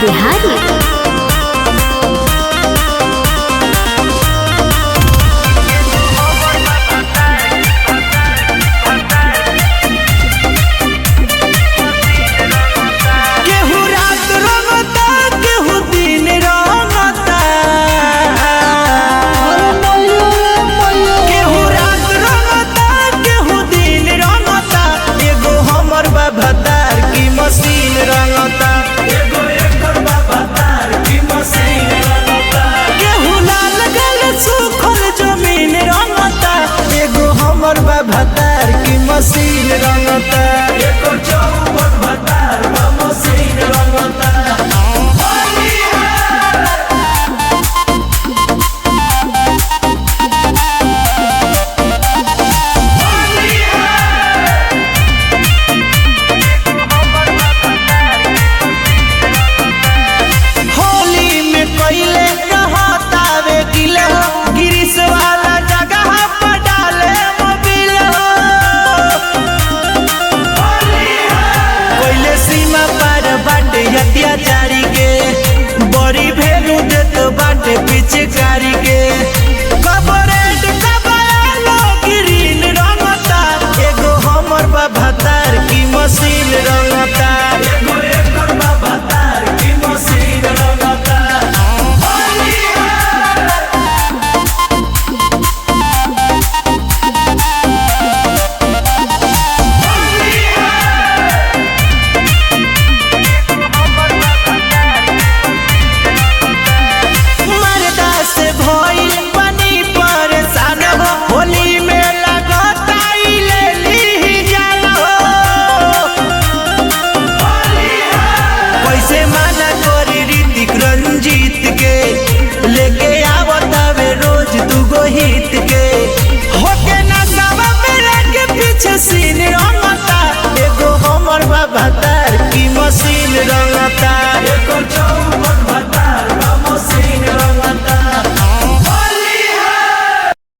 बिहारी। भतार की मशीन रंगता एको चौबन भतार मशीन रंगता। होली में पहले कहतावे गिला गिरीश वाला जगह पर डाले अत्याचारी के बड़ी भेलू देत बाटे पिचकारी के कबरेट कबालो ग्रीन रंगता एगो हमर बा भतार की मशीन रंगता एगो एकर बा भतार की मशीन रंगता। भई